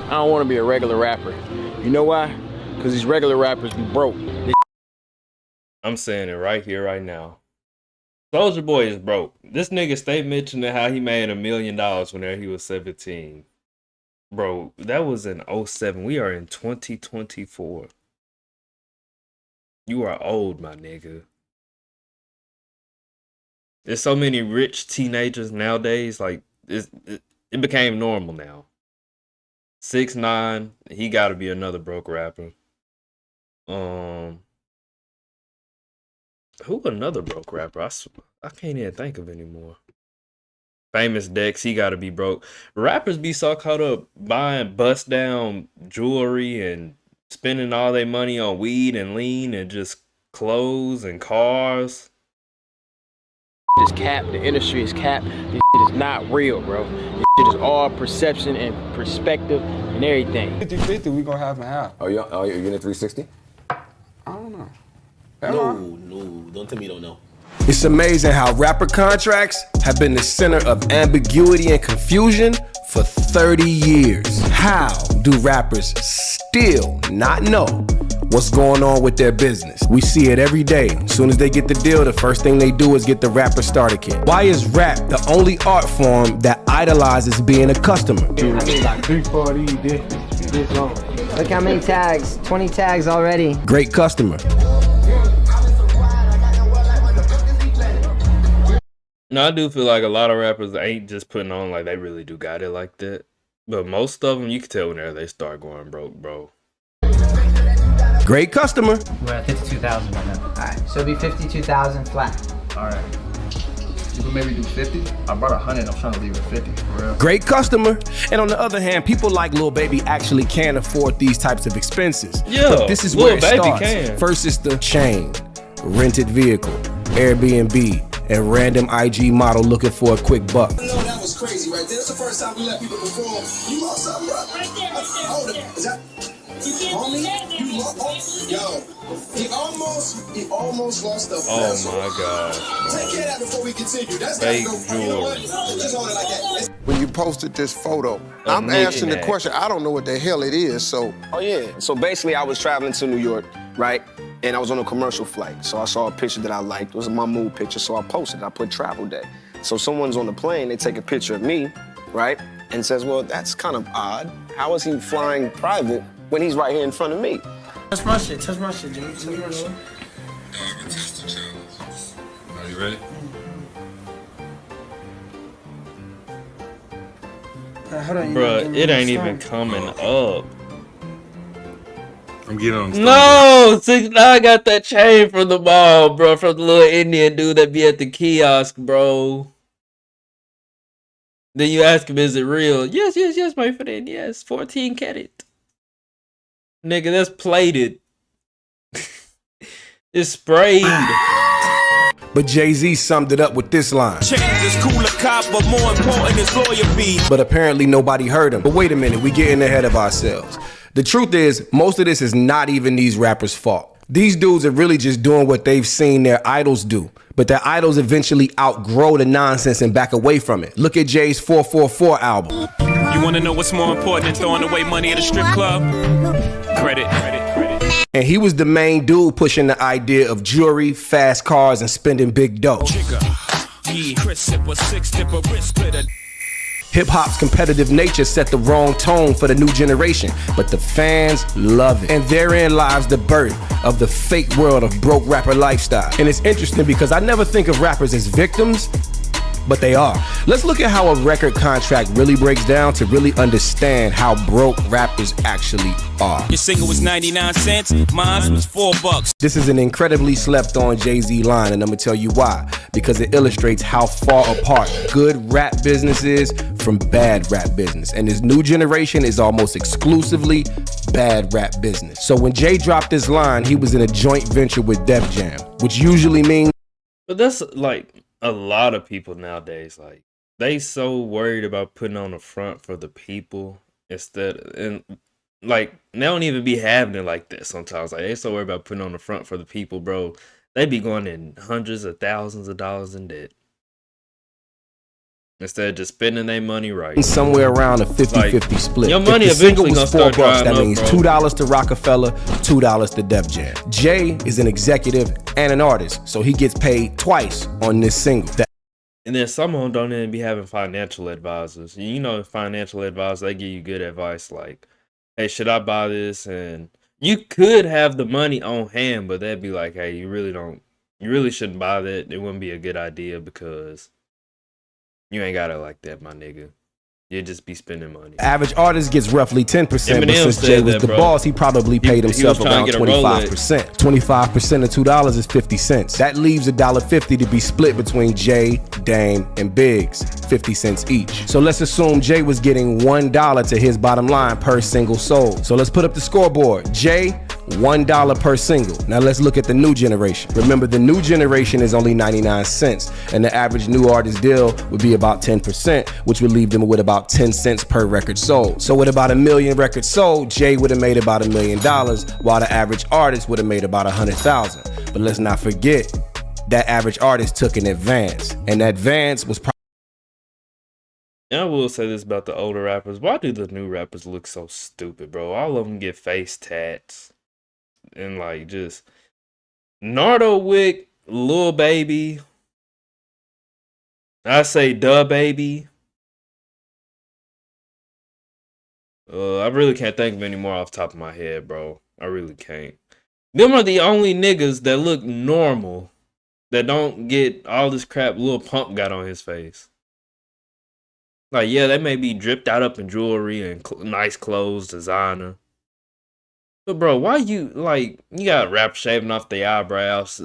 I don't want to be a regular rapper. You know why? Because these regular rappers be broke. I'm saying it right here, right now. Soulja Boy is broke. This nigga stay mentioning how he made $1 million whenever he was 17. Bro, that was in 07. We are in 2024. You are old, my nigga. There's so many rich teenagers nowadays. Like, it became normal now. 6ix9ine, he got to be another broke rapper. Who another broke rapper? I can't even think of anymore. Famous Dex, he got to be broke. Rappers be so caught up buying bust down jewelry and spending all their money on weed and lean and just clothes and cars. This cap, the industry is capped. This shit is not real, bro. This shit is all perception and perspective and everything. 50-50, we gonna have and have. Oh, you're getting 360? I don't know. No, don't tell me you don't know. It's amazing how rapper contracts have been the center of ambiguity and confusion for 30 years. How do rappers still not know what's going on with their business? We see it every day. As soon as they get the deal, the first thing they do is get the rapper starter kit. Why is rap the only art form that idolizes being a customer? I need like 340 this long. Look how many tags, 20 tags already. Great customer. No, I do feel like a lot of rappers ain't just putting on like they really do got it like that. But most of them, you can tell whenever they start going broke, bro. Great customer. We're at 52,000 right now. Alright, so it'll be 52,000 flat. Alright. You can maybe do 50? I brought 100, I'm trying to leave it 50, for real. Great customer. And on the other hand, people like Lil Baby actually can't afford these types of expenses. Yeah, but this is where it Lil Baby starts. can. First is the chain, rented vehicle, Airbnb, and random IG model looking for a quick buck. No, that was crazy right there. That's the first time we let people perform. You lost something, bro? Right there. Hold it. Is that homie? You lost? Yo, he almost lost the vessel. Oh my god. Take care of that before we continue. That's Fake gotta go. You know what? jewelry. Just hold it like that. When you posted this photo, A I'm asking the knick-knack. question, I don't know what the hell it is, so. Oh, yeah. So basically, I was traveling to New York, right? And I was on a commercial flight. So I saw a picture that I liked. It was my mood picture, so I posted. I put travel day. So someone's on the plane, they take a picture of me, right? And says, well, that's kind of odd. How is he flying private when he's right here in front of me? Touch my shit, Jimmy. Touch my shit. Are you ready? Hold on, Bruh, it ain't even coming up. I'm getting on the No, 6ix9ine got that chain from the mall, bro, from the little Indian dude that be at the kiosk, bro. Then you ask him, is it real? Yes, my friend, yes, 14 karat. Nigga, that's plated. It's sprayed. But Jay-Z summed it up with this line. Change is cool a cop, but more important is loyalty. But apparently nobody heard him. But wait a minute, we getting ahead of ourselves. The truth is, most of this is not even these rappers' fault. These dudes are really just doing what they've seen their idols do. But their idols eventually outgrow the nonsense and back away from it. Look at Jay's 444 album. You wanna know what's more important than throwing away money at a strip club? Credit. And he was the main dude pushing the idea of jewelry, fast cars, and spending big dough. Hip-hop's competitive nature set the wrong tone for the new generation, but the fans love it. And therein lies the birth of the fake world of broke rapper lifestyle. And it's interesting because I never think of rappers as victims, but they are. Let's look at how a record contract really breaks down to really understand how broke rappers actually are. Your single was 99 cents, mine was $4. This is an incredibly slept on Jay-Z line, and I'm gonna tell you why. Because it illustrates how far apart good rap business is from bad rap business. And this new generation is almost exclusively bad rap business. So when Jay dropped this line, he was in a joint venture with Def Jam, which usually means. But that's like a lot of people nowadays. Like, they so worried about putting on the front for the people and like, they don't even be having it like that sometimes. Like, they so worried about putting on the front for the people, bro. They be going in hundreds of thousands of dollars in debt. instead of just spending their money right. Somewhere around a 50-50 split. Your money if the single eventually was gonna $4, start that drying means up, bro. $2 to Rockefeller, $2 to Def Jam. Jay is an executive and an artist, so he gets paid twice on this single. And then some of them don't even be having financial advisors. You know, financial advisors, they give you good advice like, hey, should I buy this? And you could have the money on hand, but they'd be like, hey, you really shouldn't buy that. It wouldn't be a good idea because you ain't got it like that, my nigga. You just be spending money. Average artist gets roughly 10%, but Eminem since Jay said was that, the bro. boss, he probably paid He was himself trying around to get a Rolex. 25%. 25% of $2 is 50 cents. That leaves $1.50 to be split between Jay, Dame, and Biggs, 50 cents each. So let's assume Jay was getting $1 to his bottom line per single sold. So let's put up the scoreboard. Jay, $1 per single. Now let's look at the new generation. Remember, the new generation is only 99 cents, and the average new artist deal would be about 10%, which would leave them with about 10 cents per record sold. So with about 1 million records sold, Jay would have made about $1 million, while the average artist would have made about 100,000. But let's not forget, that average artist took an advance, and that advance was And I will say this about the older rappers. Why do the new rappers look so stupid, bro? All of them get face tats. And like just Nardo Wick, Lil Baby. I say Duh Baby. I really can't think of any more off the top of my head, bro. I really can't. Them are the only niggas that look normal, that don't get all this crap Lil Pump got on his face. Like, yeah, they may be dripped out up in jewelry and nice clothes, designer. But bro, why you got rap shaving off the eyebrows,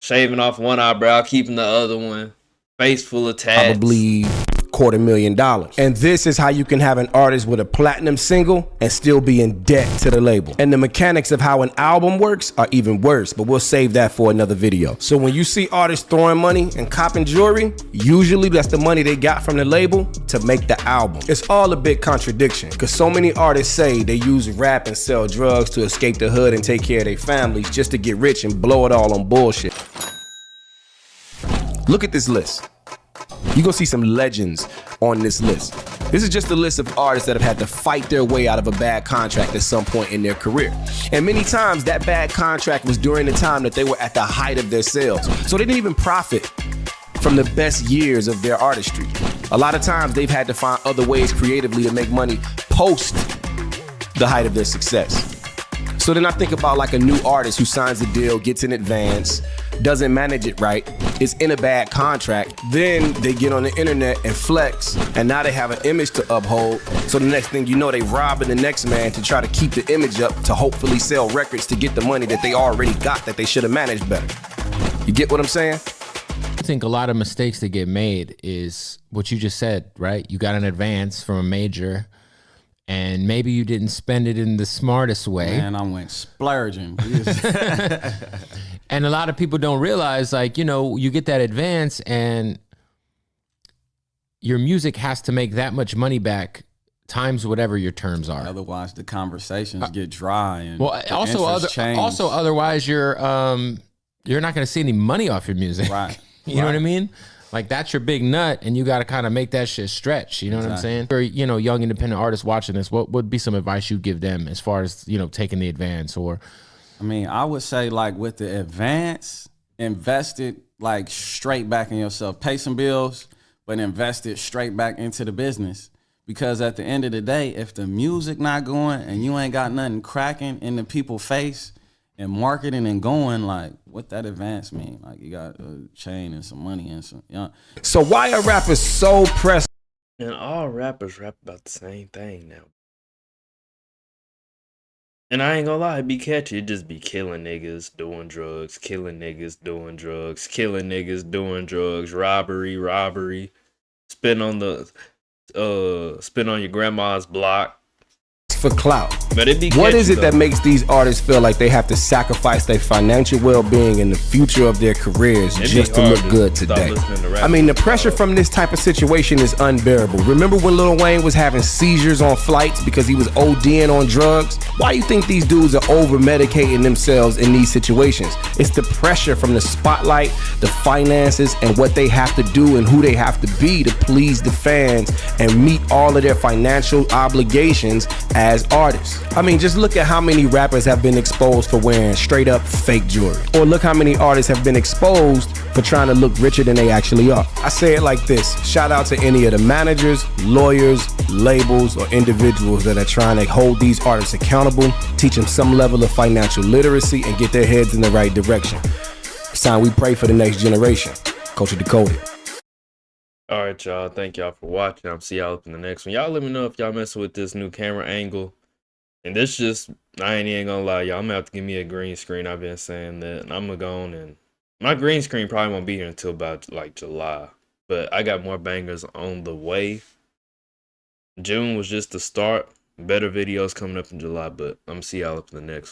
shaving off one eyebrow, keeping the other one, face full of tats. probably $250,000. And this is how you can have an artist with a platinum single and still be in debt to the label. And the mechanics of how an album works are even worse, but we'll save that for another video. So when you see artists throwing money and copping jewelry, usually that's the money they got from the label to make the album. It's all a big contradiction, because so many artists say they use rap and sell drugs to escape the hood and take care of their families just to get rich and blow it all on bullshit. Look at this list. You're gonna see some legends on this list. This is just a list of artists that have had to fight their way out of a bad contract at some point in their career. And many times that bad contract was during the time that they were at the height of their sales. So they didn't even profit from the best years of their artistry. A lot of times they've had to find other ways creatively to make money post the height of their success. So then I think about like a new artist who signs a deal, gets an advance, doesn't manage it right, is in a bad contract, then they get on the internet and flex, and now they have an image to uphold. So the next thing you know, they robbing the next man to try to keep the image up to hopefully sell records to get the money that they already got that they should have managed better. You get what I'm saying? I think a lot of mistakes that get made is what you just said, right? You got an advance from a major, and maybe you didn't spend it in the smartest way. Man, I went splurging. And a lot of people don't realize, like, you know, you get that advance and your music has to make that much money back times whatever your terms are. Otherwise, the conversations get dry. And well, also otherwise you're not going to see any money off your music. Right. You know what I mean? Like, that's your big nut, and you got to kind of make that shit stretch. You know what I'm saying? For, you know, young independent artists watching this, what would be some advice you'd give them as far as, you know, taking the advance? Or, I mean, I would say, like, with the advance, invest it like straight back in yourself. Pay some bills, but invest it straight back into the business. Because at the end of the day, if the music not going and you ain't got nothing cracking in the people's face and marketing and going, like, what that advance mean? Like, you got a chain and some money and some, you know. So why are rappers so pressed? And all rappers rap about the same thing now. And I ain't gonna lie, it be catchy. It just be killing niggas, doing drugs, killing niggas, doing drugs, killing niggas, doing drugs, robbery, spin on your grandma's block. for clout. But it be What is catchy, it that though. makes these artists feel like they have to sacrifice their financial well-being and the future of their careers It be just to hard look to good stop today? listening to rap I mean, the music, pressure dog. from this type of situation is unbearable. Remember when Lil Wayne was having seizures on flights because he was ODing on drugs? Why do you think these dudes are over-medicating themselves in these situations? It's the pressure from the spotlight, the finances, and what they have to do and who they have to be to please the fans and meet all of their financial obligations as artists. I mean, just look at how many rappers have been exposed for wearing straight up fake jewelry. Or look how many artists have been exposed for trying to look richer than they actually are. I say it like this: shout out to any of the managers, lawyers, labels, or individuals that are trying to hold these artists accountable, teach them some level of financial literacy, and get their heads in the right direction. It's time we pray for the next generation. Culture Decoded. All right, y'all. Thank y'all for watching. I'll see y'all up in the next one. Y'all let me know if y'all messing with this new camera angle. And this just, I ain't even gonna lie, y'all. I'm gonna have to give me a green screen. I've been saying that. And I'm gonna go on, and my green screen probably won't be here until about like July. But I got more bangers on the way. June was just the start. Better videos coming up in July, but I'm gonna see y'all up in the next one.